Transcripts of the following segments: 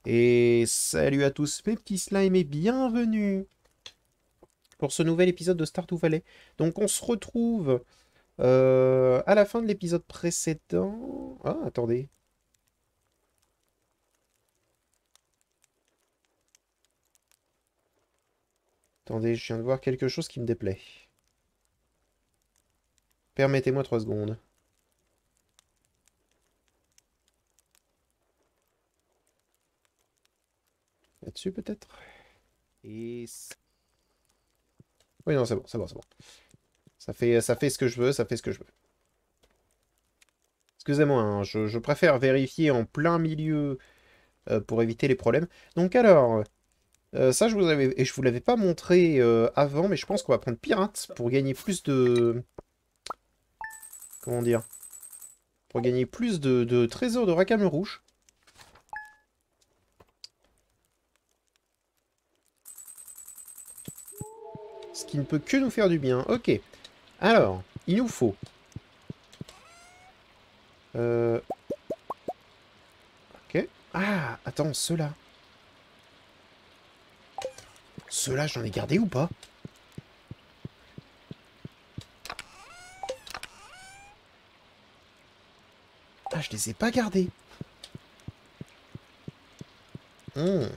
Et salut à tous mes petits slimes et bienvenue pour ce nouvel épisode de Stardew Valley. Donc on se retrouve à la fin de l'épisode précédent. Ah, attendez. Attendez, je viens de voir quelque chose qui me déplaît. Permettez-moi 3 secondes. Là-dessus peut-être. Et... Oui, non, c'est bon, c'est bon, c'est bon. Ça fait ce que je veux, ça fait ce que je veux. Excusez-moi, hein, je préfère vérifier en plein milieu pour éviter les problèmes. Donc alors, ça, je vous l'avais pas montré avant, mais je pense qu'on va prendre pirate pour gagner plus de... Comment dire? Pour gagner plus de trésors de Rackham Rouge. Ce qui ne peut que nous faire du bien. Ok. Alors, il nous faut... Euh... Ok. Ah, attends, ceux-là. Ceux-là, j'en ai gardé ou pas? Ah, je les ai pas gardés. Hmm.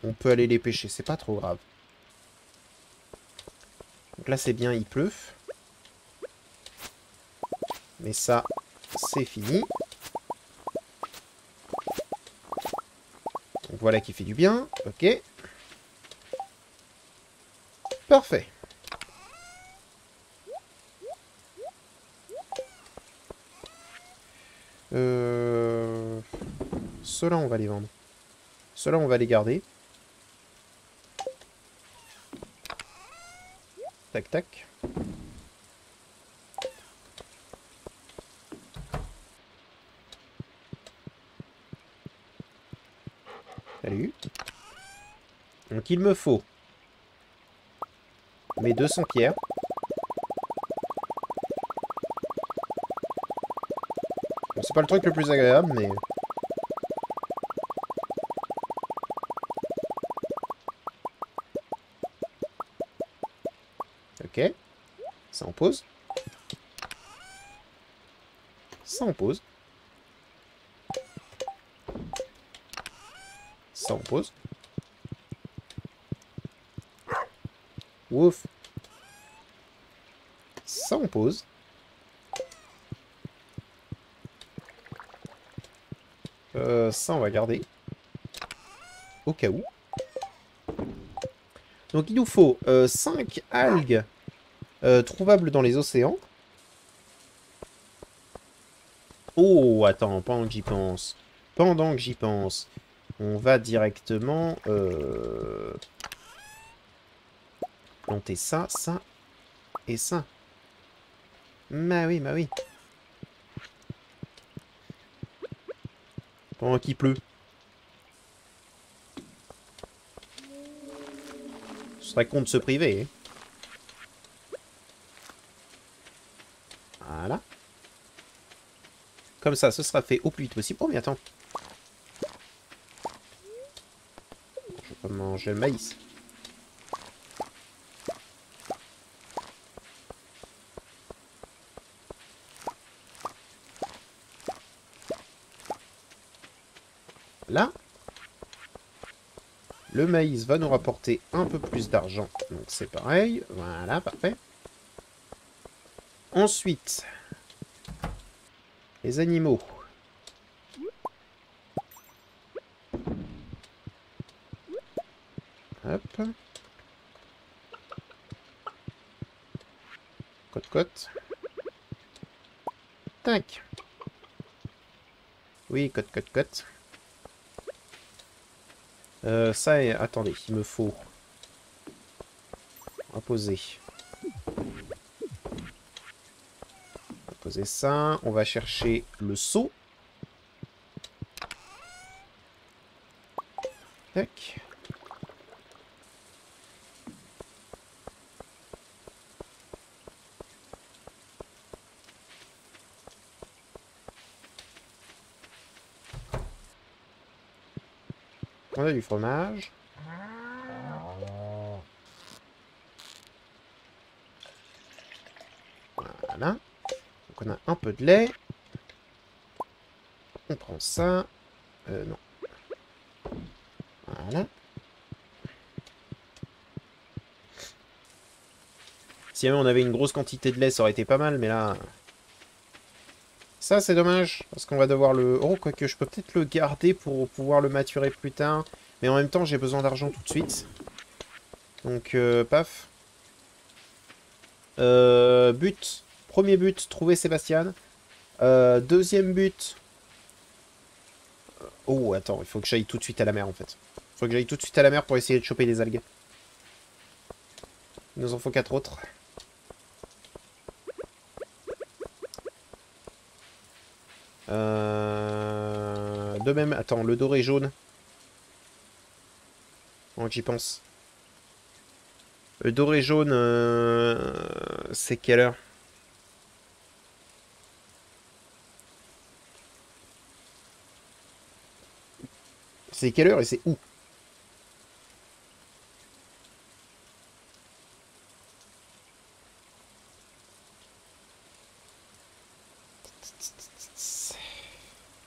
On peut aller les pêcher, c'est pas trop grave. Donc là, c'est bien, il pleut. Mais ça, c'est fini. Donc voilà qui fait du bien. Ok. Parfait. Ceux-là, on va les vendre. Ceux-là, on va les garder. Tac, tac. Salut. Donc il me faut mes 200 pierres. Bon, c'est pas le truc le plus agréable, mais... Ok. Ça en pose. Ça en pose. Ça en pose. Ouf. Ça en pose. Ça, on va garder. Au cas où. Donc il nous faut 5 algues trouvables dans les océans. Oh, attends, pendant que j'y pense. Pendant que j'y pense. On va directement planter ça, ça et ça. Bah oui, bah oui. Pendant qu'il pleut. Ce serait con de se priver. Hein. Voilà. Comme ça, ce sera fait au plus vite possible. Oh, mais attends. Je vais pas manger le maïs. Là. Le maïs va nous rapporter un peu plus d'argent. Donc c'est pareil. Voilà, parfait. Ensuite, les animaux. Hop. Cote-cote. Tac. Oui, cote-cote-cote. Ça, attendez, il me faut... On va poser. On va poser ça. On va chercher le seau. Tac. qu'on a du fromage. Voilà. Donc on a un peu de lait. On prend ça. Non. Voilà. Si jamais on avait une grosse quantité de lait, ça aurait été pas mal, mais là... Ça, c'est dommage, parce qu'on va devoir le... Oh, quoique, je peux peut-être le garder pour pouvoir le maturer plus tard. Mais en même temps, j'ai besoin d'argent tout de suite. Donc, paf. But. Premier but, trouver Sébastien. Deuxième but... Oh, attends, il faut que j'aille tout de suite à la mer, en fait. Il faut que j'aille tout de suite à la mer pour essayer de choper des algues. Il nous en faut 4 autres. De même, attends, le doré jaune. Oh, j'y pense. Le doré jaune, c'est quelle heure? C'est quelle heure et c'est où?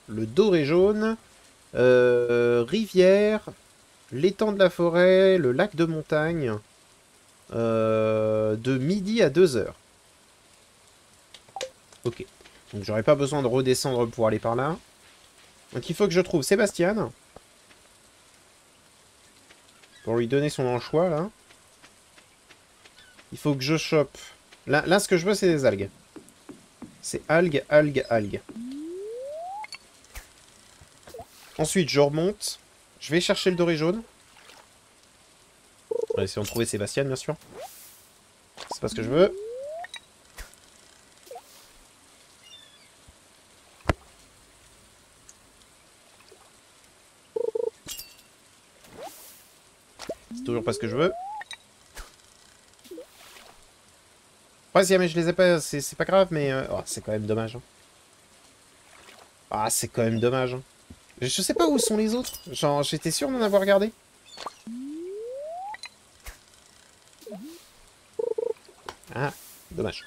Le doré jaune, rivière, l'étang de la forêt, le lac de montagne, de midi à 2 heures. Ok. Donc j'aurais pas besoin de redescendre pour aller par là. Donc il faut que je trouve Sébastien. Pour lui donner son anchois, là. Il faut que je chope. Là ce que je veux, c'est des algues. C'est algues, algues, algues. Ensuite, je remonte. Je vais chercher le doré jaune. On va essayer de trouver Sébastien, bien sûr. C'est pas ce que je veux. C'est toujours pas ce que je veux. Ouais, si jamais je les ai pas, c'est pas grave, mais... Oh, c'est quand même dommage. Hein. Ah, c'est quand même dommage. Hein. Je sais pas où sont les autres. Genre, j'étais sûr d'en avoir regardé. Ah, dommage.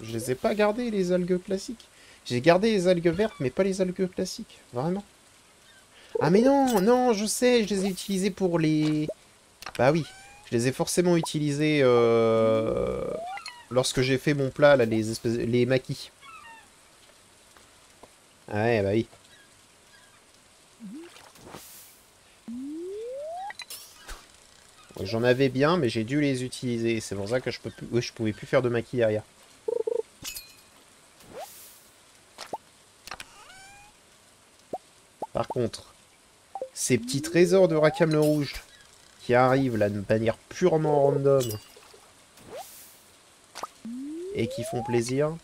Je les ai pas gardés, les algues classiques. J'ai gardé les algues vertes, mais pas les algues classiques. Vraiment. Ah mais non, non, je sais, je les ai utilisées pour les... Bah oui, je les ai forcément utilisées lorsque j'ai fait mon plat, là, les maquis. Ah ouais, bah oui. J'en avais bien, mais j'ai dû les utiliser. C'est pour ça que je peux plus... Oui, je pouvais plus faire de maquis derrière. Par contre, ces petits trésors de Rackham le Rouge qui arrivent là de manière purement random et qui font plaisir.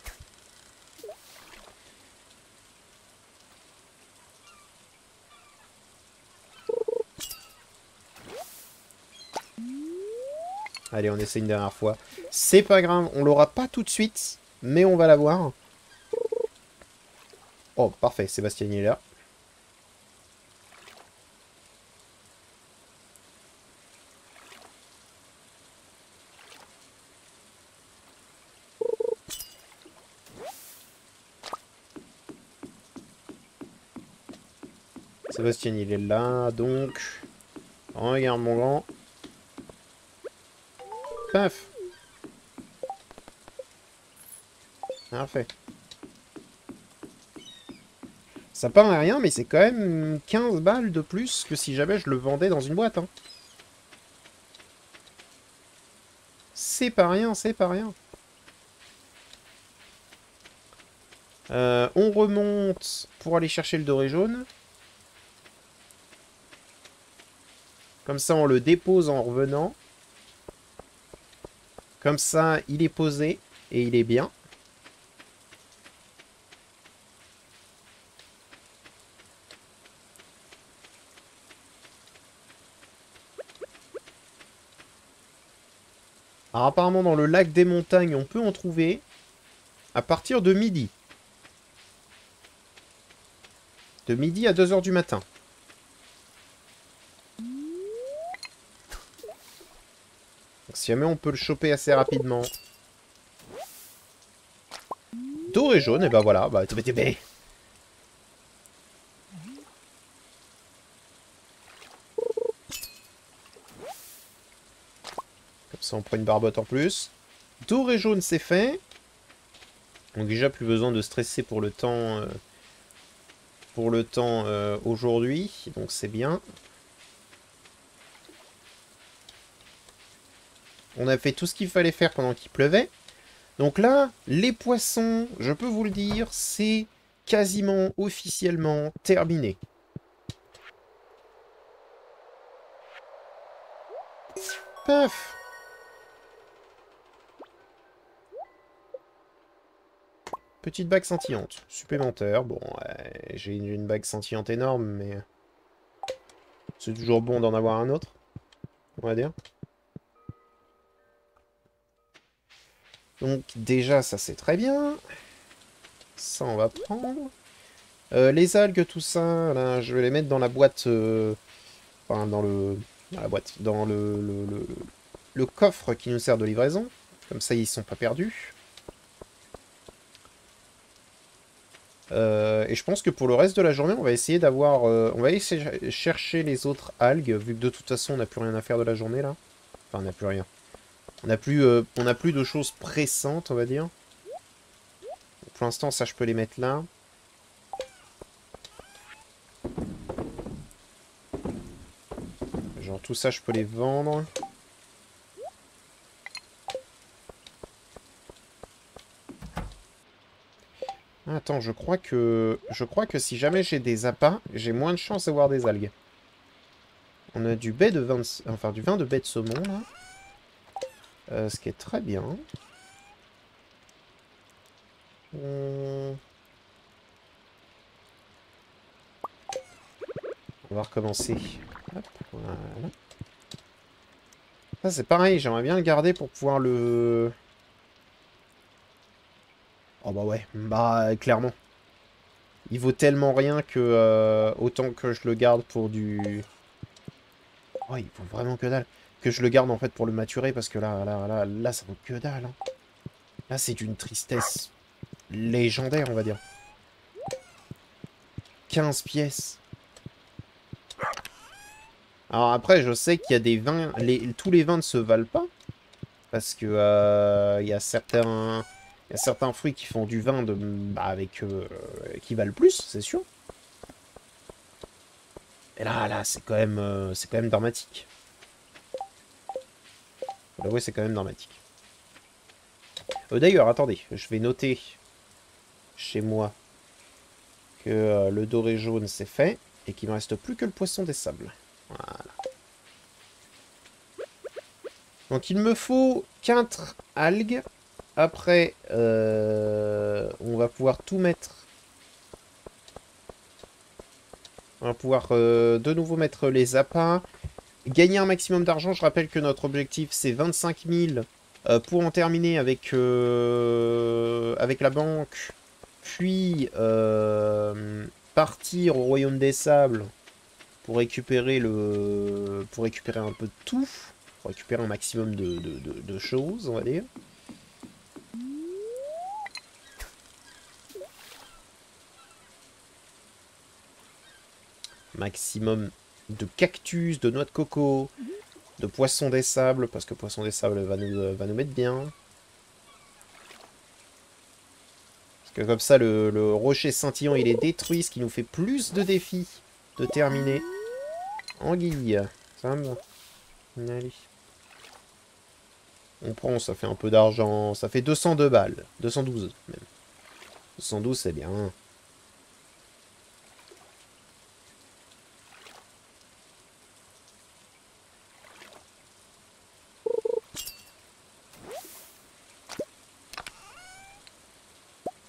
Allez, on essaie une dernière fois. C'est pas grave, on l'aura pas tout de suite, mais on va l'avoir. Oh, parfait, Sébastien il est là. Sébastien il est là, donc... Regarde mon grand. Paf. Parfait. Ça paraît rien, mais c'est quand même 15 balles de plus que si jamais je le vendais dans une boîte. Hein. C'est pas rien, c'est pas rien. On remonte pour aller chercher le doré jaune. Comme ça, on le dépose en revenant. Comme ça, il est posé et il est bien. Alors apparemment dans le lac des montagnes, on peut en trouver à partir de midi. De midi à 2 heures du matin. Donc, si jamais on peut le choper assez rapidement. Doré jaune, et ben voilà. Bah, comme ça, on prend une barbotte en plus. Doré jaune, c'est fait. Donc déjà, plus besoin de stresser pour le temps... aujourd'hui. Donc c'est bien. On a fait tout ce qu'il fallait faire pendant qu'il pleuvait. Donc là, les poissons, je peux vous le dire, c'est quasiment officiellement terminé. Paf! Petite bague scintillante, supplémentaire. Bon, j'ai une bague scintillante énorme, mais c'est toujours bon d'en avoir un autre, on va dire. Donc déjà, ça c'est très bien. Ça, on va prendre. Les algues, tout ça, là, je vais les mettre dans la boîte... Enfin, dans le... Dans la boîte. Dans le coffre qui nous sert de livraison. Comme ça, ils sont pas perdus. Et je pense que pour le reste de la journée, on va essayer d'avoir... on va essayer de chercher les autres algues, vu que de toute façon, on n'a plus rien à faire de la journée, là. Enfin, on n'a plus rien. On n'a plus de choses pressantes, on va dire. Pour l'instant, ça, je peux les mettre là. Genre, tout ça, je peux les vendre. Attends, je crois que si jamais j'ai des appâts, j'ai moins de chances d'avoir des algues. On a du baie de vin de... Enfin, du vin de baie de saumon, là. Ce qui est très bien. On va recommencer. Hop, voilà. Ça, c'est pareil, j'aimerais bien le garder pour pouvoir le... Oh bah ouais, bah clairement. Il vaut tellement rien que autant que je le garde pour du... Oh, il vaut vraiment que dalle. Que je le garde en fait pour le maturer parce que là, ça vaut que dalle. Hein. Là, c'est d'une tristesse légendaire, on va dire. 15 pièces. Alors après, je sais qu'il y a des vins... tous les vins ne se valent pas. Parce que il y a certains fruits qui font du vin de, qui valent plus, c'est sûr. Et là, c'est quand même dramatique. Faut l'avouer, c'est quand même dramatique. D'ailleurs, attendez, je vais noter chez moi que le doré jaune c'est fait et qu'il ne me reste plus que le poisson des sables. Voilà. Donc il me faut 4 algues. Après, on va pouvoir tout mettre. On va pouvoir de nouveau mettre les appâts. Gagner un maximum d'argent. Je rappelle que notre objectif c'est 25 000 pour en terminer avec la banque. Puis partir au Royaume des Sables pour récupérer un peu de tout. Pour récupérer un maximum de choses, on va dire. Maximum de cactus, de noix de coco, de poisson des sables, parce que poisson des sables va nous mettre bien. Parce que comme ça, le rocher scintillant, il est détruit, ce qui nous fait plus de défis de terminer. Anguille. Ça me... Allez. On prend, ça fait un peu d'argent. Ça fait 202 balles. 212 même. 212, c'est bien.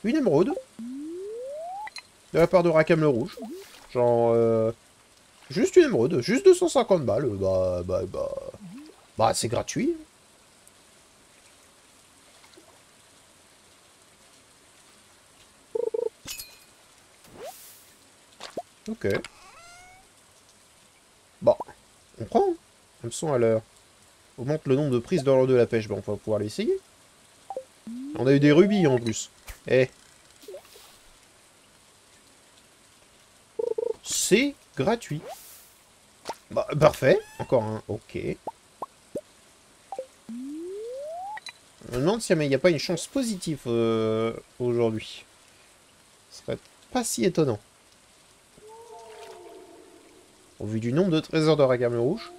Une émeraude. De la part de Rakam le Rouge. Genre, juste une émeraude. Juste 250 balles. Bah, c'est gratuit. Ok. Bon, on prend. Hameçon à l'heure. Augmente le nombre de prises dans l'heure de la pêche. Bon, on va pouvoir l'essayer. On a eu des rubis en plus. Eh. C'est gratuit. Bah, parfait. Encore un. Ok. Je me demande s'il n'y a pas une chance positive aujourd'hui. Ce serait pas si étonnant. Au vu du nombre de trésors de Racame Rouge.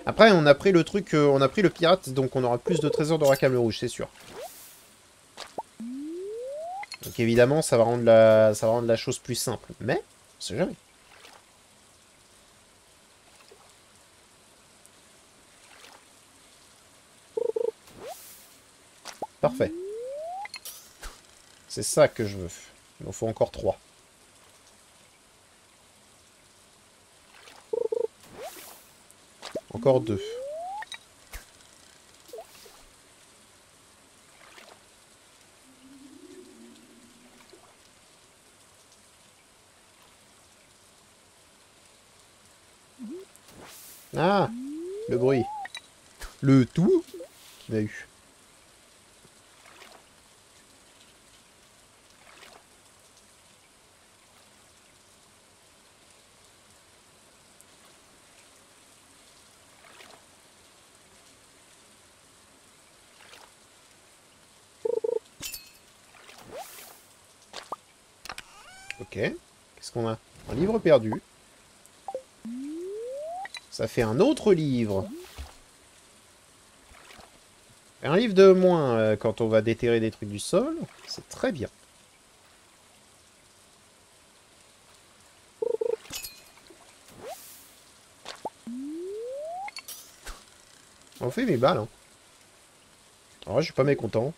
Après, on a pris le truc, on a pris le pirate, donc on aura plus de trésors de Racame Rouge, c'est sûr. Donc évidemment, ça va rendre la chose plus simple. Mais, on sait jamais. Parfait. C'est ça que je veux. Il m'en faut encore 3. Encore 2. Ah, le bruit. Le tout qu'il a eu. Ok. Qu'est-ce qu'on a? Un livre perdu. Ça fait un autre livre. Un livre de moins quand on va déterrer des trucs du sol. C'est très bien. On fait mes balles. Hein. Alors, je suis pas mécontent.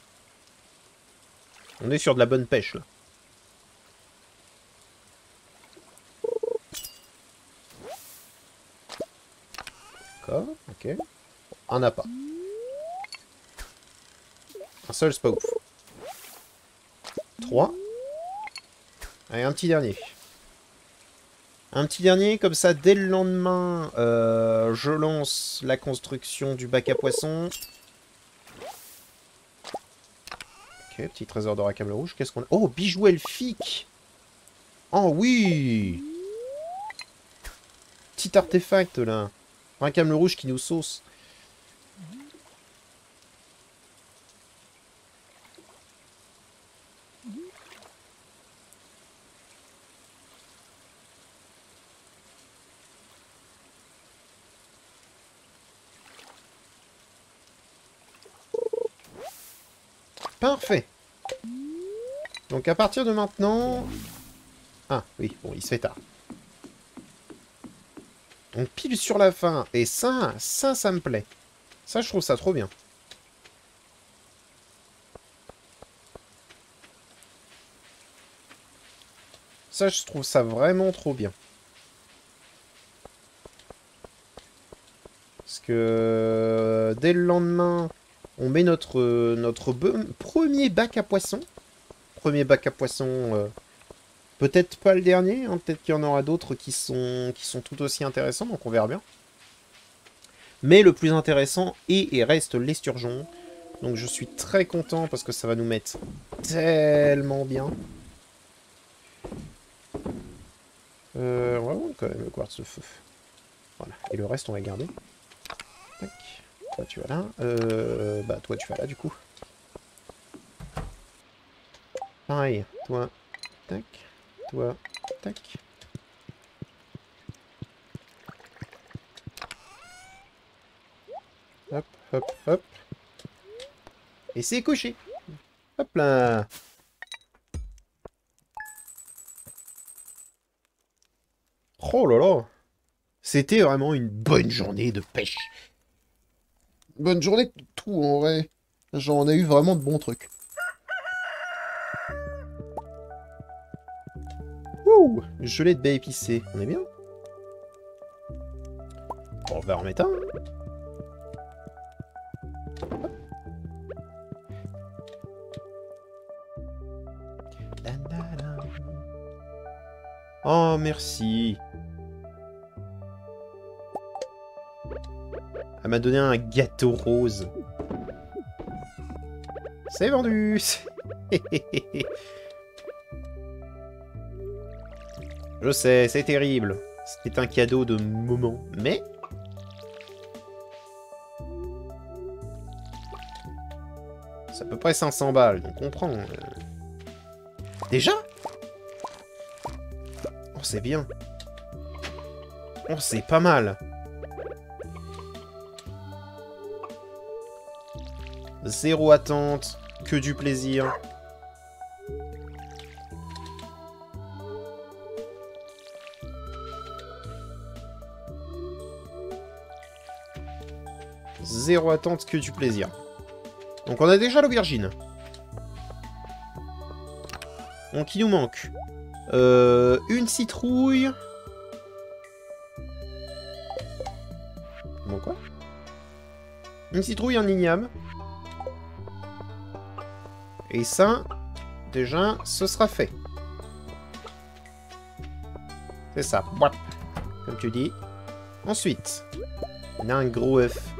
On est sur de la bonne pêche, là. D'accord, ok. Un appât. Un seul, c'est pas ouf. 3. Allez, un petit dernier. Un petit dernier, comme ça, dès le lendemain, je lance la construction du bac à poissons. Ok, petit trésor de Racame Rouge. Qu'est-ce qu'on a? Oh, bijou elfique! Oh oui! Petit artefact, là. Racame Rouge qui nous sauce. Parfait. Donc à partir de maintenant... Ah, oui, bon, il se fait tard. Donc pile sur la fin. Et ça me plaît. Ça, je trouve ça trop bien. Ça, je trouve ça vraiment trop bien. Parce que dès le lendemain, on met notre premier bac à poissons. Premier bac à poissons, peut-être pas le dernier, hein, peut-être qu'il y en aura d'autres qui sont tout aussi intéressants, donc on verra bien. Mais le plus intéressant est et reste l'esturgeon. Donc je suis très content parce que ça va nous mettre tellement bien. On va prendre quand même le quartz de feu. Voilà, et le reste on va garder. Tac. Toi tu vas là. Bah toi tu vas là du coup. Pareil, toi, tac, toi, tac. Hop, hop, hop. Et c'est coché. Hop là. Oh là là. C'était vraiment une bonne journée de pêche. Bonne journée de tout en vrai. J'en ai eu vraiment de bons trucs. Ouh, gelée de baie épicée. On est bien. Bon, on va en remettre un. Oh, merci. Elle m'a donné un gâteau rose. C'est vendu. Je sais, c'est terrible. C'était un cadeau de moment, mais... c'est à peu près 500 balles, donc on prend. Déjà? Oh, c'est bien. Oh, c'est pas mal. Zéro attente, que du plaisir. Zéro attente, que du plaisir. Donc on a déjà l'aubergine. Donc il nous manque une citrouille. Bon quoi? Une citrouille, un igname. Et ça, déjà, ce sera fait. C'est ça. Comme tu dis. Ensuite, on a un gros œuf.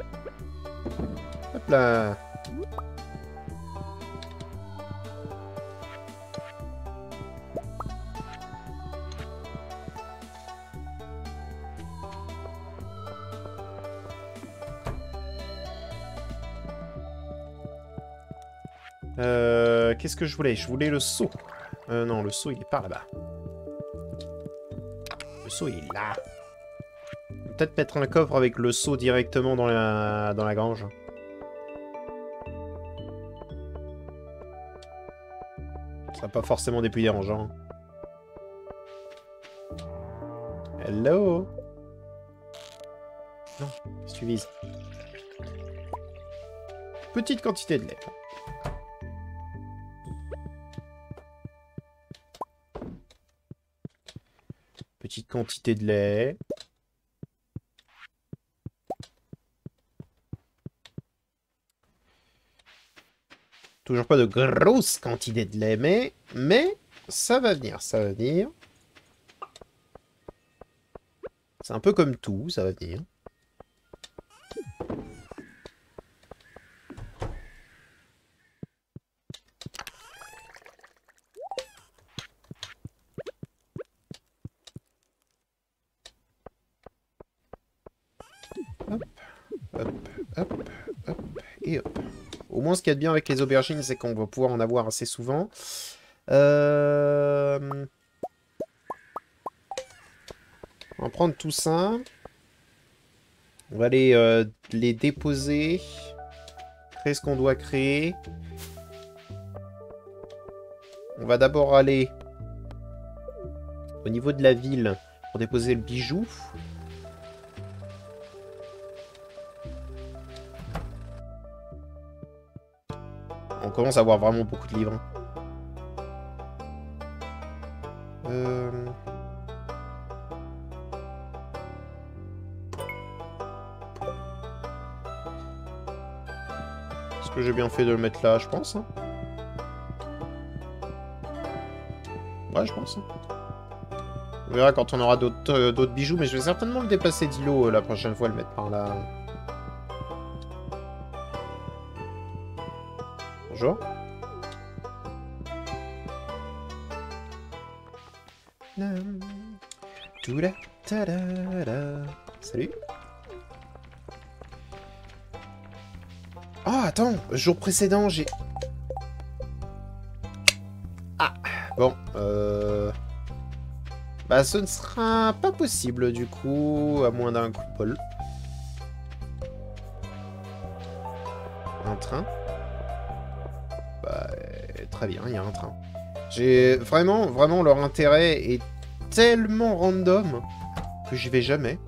Hop là. Qu'est-ce que je voulais? Je voulais le seau. Non, le seau, il est par là-bas. Le seau, il est là. Peut-être mettre un coffre avec le seau directement dans la grange. Ce sera pas forcément des plus dérangeants. Hello? Non, qu'est-ce que tu vises? Petite quantité de lait. Petite quantité de lait. Toujours pas de grosse quantité de lait, mais ça va venir, ça va venir. C'est un peu comme tout, ça va venir. Hop, hop, hop, hop, et hop. Au moins, ce qu'il y a de bien avec les aubergines, c'est qu'on va pouvoir en avoir assez souvent. On va prendre tout ça. On va aller les déposer. Créer ce qu'on doit créer. On va d'abord aller au niveau de la ville pour déposer le bijou. On commence à avoir vraiment beaucoup de livres. Est-ce que j'ai bien fait de le mettre là, je pense, hein? Ouais, je pense. Hein. On verra quand on aura d'autres bijoux, mais je vais certainement le déplacer d'îlot la prochaine fois, le mettre par là. Bonjour. Salut. Ah, attends, jour précédent, j'ai... Ah, bon, bah, ce ne sera pas possible, du coup, à moins d'un coup de bol. Un train. Bah, très bien, il y a un train. J'ai... Vraiment, leur intérêt est tellement random que j'y vais jamais.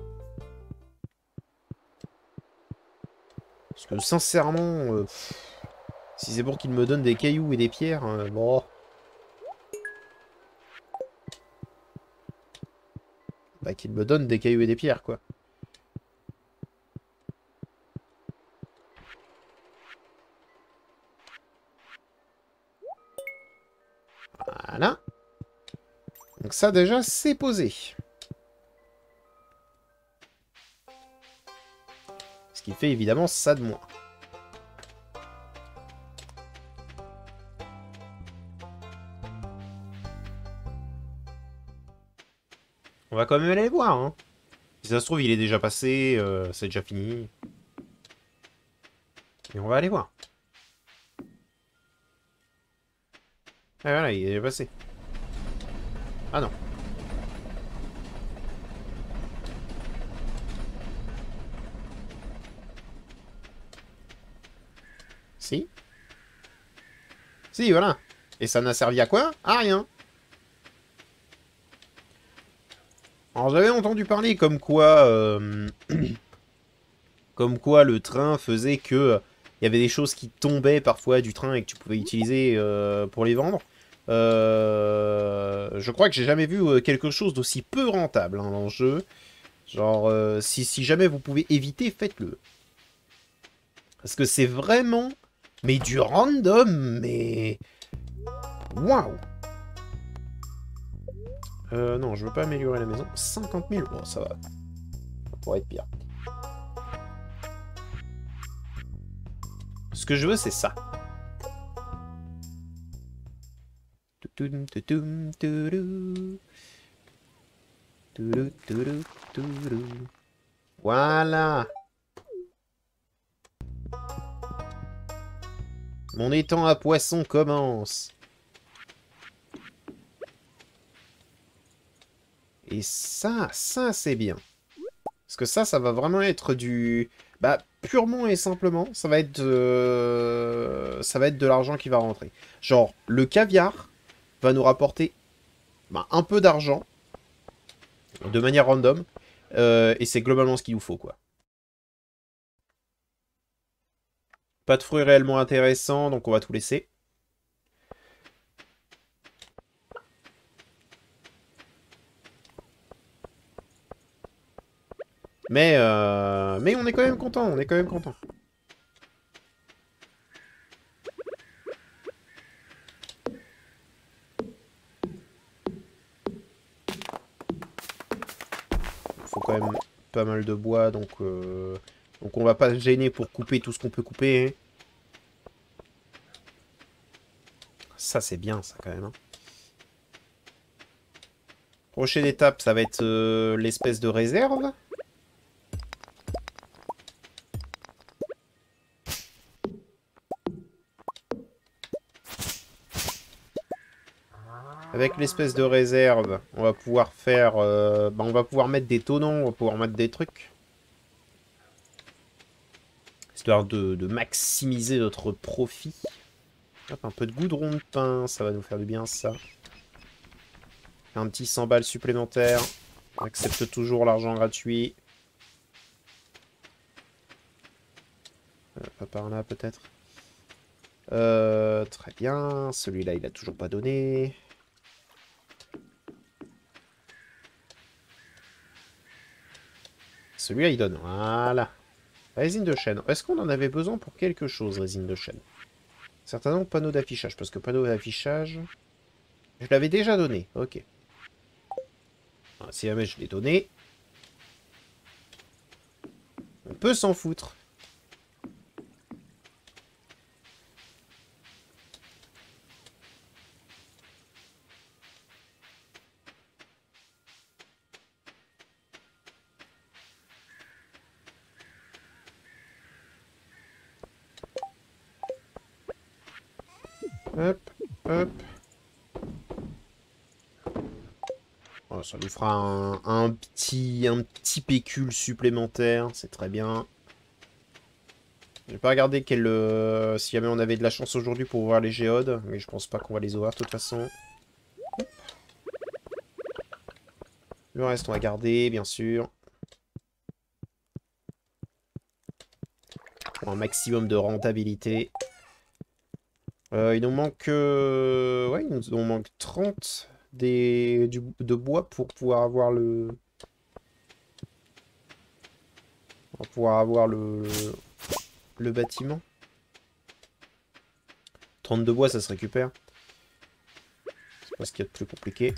Parce que, sincèrement, si c'est pour qu'ils me donnent des cailloux et des pierres, bon... Bah, qu'ils me donnent des cailloux et des pierres, quoi. Voilà. Donc ça déjà, c'est posé. Ce qui fait évidemment ça de moins. On va quand même aller voir, hein. Si ça se trouve, il est déjà passé, c'est déjà fini. Et on va aller voir. Ah voilà, il est déjà passé. Ah non. Si. Si, voilà. Et ça n'a servi à quoi? À rien. Alors j'avais entendu parler comme quoi... comme quoi le train faisait que... Il y avait des choses qui tombaient parfois du train et que tu pouvais utiliser pour les vendre. Je crois que j'ai jamais vu quelque chose d'aussi peu rentable hein, dans le jeu. Genre, si jamais vous pouvez éviter, faites-le. Parce que c'est vraiment... Mais du random, mais... Waouh. Non, je veux pas améliorer la maison. 50 000, bon, ça va. Ça pourrait être pire. Ce que je veux, c'est ça. Voilà. Mon étang à poissons commence. Et ça c'est bien. Parce que ça va vraiment être du... Bah, purement et simplement, ça va être de l'argent qui va rentrer. Genre, le caviar va nous rapporter bah, un peu d'argent, de manière random, et c'est globalement ce qu'il nous faut, quoi. Pas de fruits réellement intéressants, donc on va tout laisser. Mais on est quand même content, on est quand même content. Il faut quand même pas mal de bois, donc on va pas se gêner pour couper tout ce qu'on peut couper. Hein. Ça, c'est bien, ça, quand même. Hein. Prochaine étape, ça va être l'espèce de réserve. Avec l'espèce de réserve, on va pouvoir faire... bah, on va pouvoir mettre des tonneaux, on va pouvoir mettre des trucs. Histoire de maximiser notre profit. Hop, un peu de goudron de pain, ça va nous faire du bien, ça. Un petit 100 balles supplémentaires. On accepte toujours l'argent gratuit. Pas par là, peut-être. Très bien. Celui-là, il a toujours pas donné. Celui-là, il donne. Voilà. Résine de chêne. Est-ce qu'on en avait besoin pour quelque chose, résine de chêne? Certainement panneau d'affichage, parce que panneau d'affichage... Je l'avais déjà donné. Ok. Alors, si jamais je l'ai donné... On peut s'en foutre. Hop, hop. Oh, ça lui fera un petit pécule supplémentaire. C'est très bien. J'ai pas regardé si jamais on avait de la chance aujourd'hui pour voir les géodes. Mais je pense pas qu'on va les avoir de toute façon. Hop. Le reste, on va garder, bien sûr. Pour un maximum de rentabilité. Il nous manque... Ouais, il nous manque 30 de bois pour pouvoir avoir le... Pour pouvoir avoir le bâtiment. 30 de bois, ça se récupère. C'est pas ce qu'il y a de plus compliqué.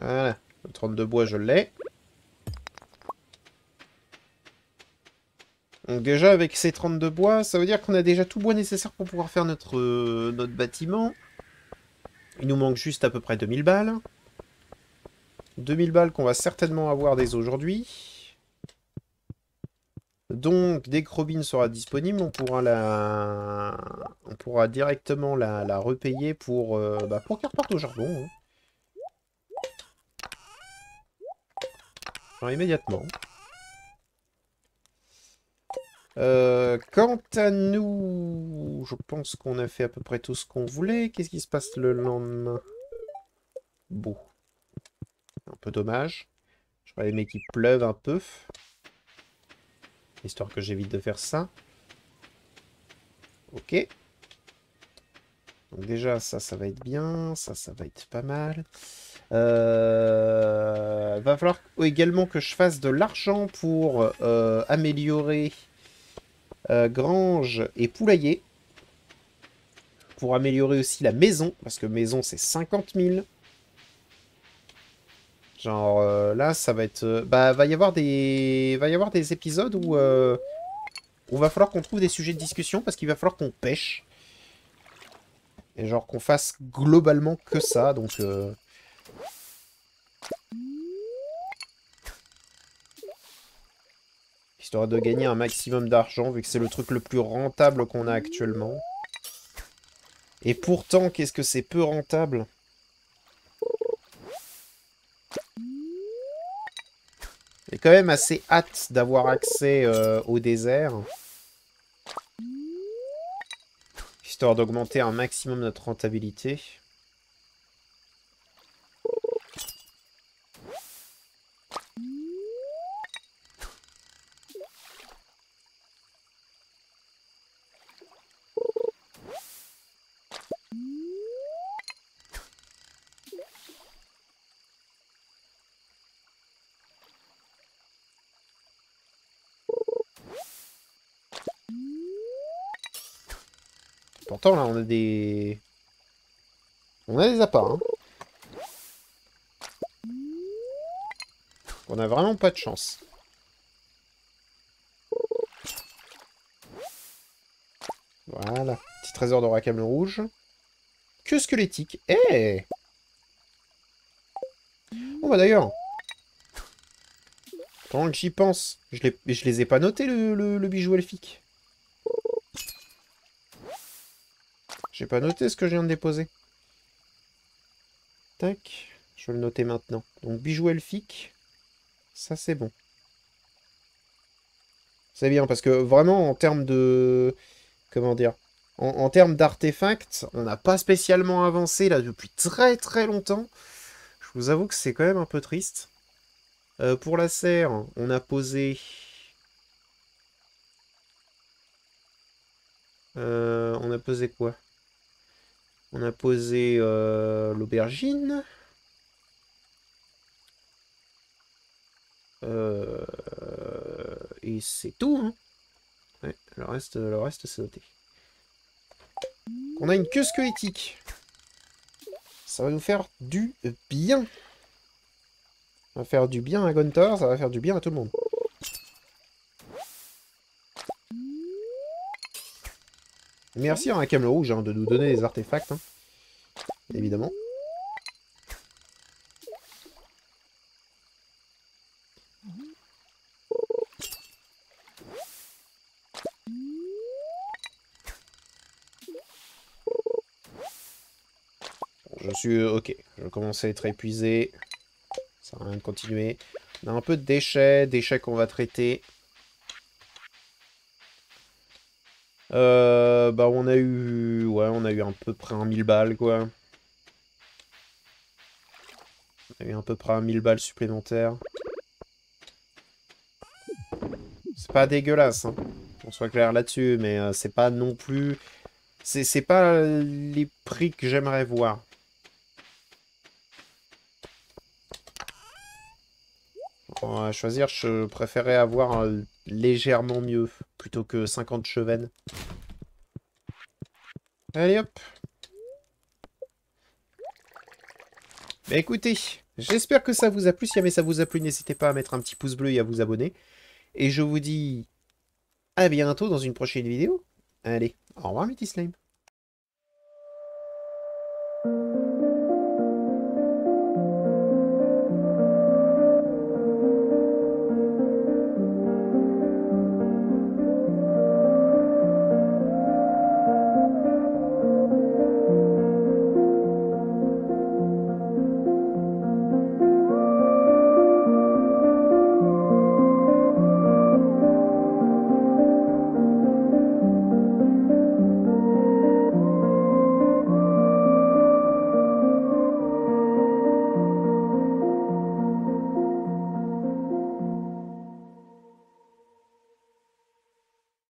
Voilà. Le 32 bois, je l'ai. Donc déjà, avec ces 32 bois, ça veut dire qu'on a déjà tout bois nécessaire pour pouvoir faire notre bâtiment. Il nous manque juste à peu près 2000 balles. 2000 balles qu'on va certainement avoir dès aujourd'hui. Donc, dès que Robin sera disponible, on pourra directement la repayer pour qu'elle reparte au charbon. Hein. Genre immédiatement. Quant à nous, je pense qu'on a fait à peu près tout ce qu'on voulait. Qu'est-ce qui se passe le lendemain? Bon, un peu dommage. J'aurais aimé qu'il pleuve un peu. Histoire que j'évite de faire ça. Ok. Donc déjà, ça va être bien. Ça va être pas mal. Va falloir également que je fasse de l'argent pour améliorer grange et poulailler. Pour améliorer aussi la maison. Parce que maison, c'est 50 000. Genre, là, ça va être... va y avoir des épisodes où va falloir qu'on trouve des sujets de discussion. Parce qu'il va falloir qu'on pêche. Et genre qu'on fasse globalement que ça. Donc... histoire de gagner un maximum d'argent, vu que c'est le truc le plus rentable qu'on a actuellement. Et pourtant, qu'est-ce que c'est peu rentable? J'ai quand même assez hâte d'avoir accès au désert. Histoire d'augmenter un maximum notre rentabilité. Pourtant, là, on a des... On a des appâts, hein. On a vraiment pas de chance. Voilà. Petit trésor de racame rouge. Que squelettique. Eh Bon, bah d'ailleurs, pendant que j'y pense, je les ai pas notés, le bijou elfique. J'ai pas noté ce que je viens de déposer. Tac. Je vais le noter maintenant. Donc, bijou elfique. Ça, c'est bon. C'est bien, parce que vraiment, en termes de... Comment dire? En termes d'artefacts, on n'a pas spécialement avancé, là, depuis très très longtemps. Je vous avoue que c'est quand même un peu triste. Pour la serre, on a posé... on a posé quoi? On a posé l'aubergine. Et c'est tout, hein. Ouais, le reste c'est noté. On a une queue squelettique. Ça va nous faire du bien. Ça va faire du bien à Gunther, ça va faire du bien à tout le monde. Merci à Rackham le Rouge hein, de nous donner des artefacts, hein, évidemment. Je suis... ok, je commence à être épuisé. Ça sert à rien de continuer. On a un peu de déchets qu'on va traiter. On a eu... Ouais, on a eu à peu près 1000 balles, quoi. On a eu à peu près 1000 balles supplémentaires. C'est pas dégueulasse, hein. On soit clair là-dessus, mais c'est pas non plus... C'est pas les prix que j'aimerais voir. À choisir, je préférais avoir légèrement mieux, plutôt que 50 chevennes. Allez hop. Bah écoutez, J'espère que ça vous a plu. Si jamais ça vous a plu, n'hésitez pas à mettre un petit pouce bleu et à vous abonner. Et je vous dis à bientôt dans une prochaine vidéo. Allez, au revoir, Métis Slime.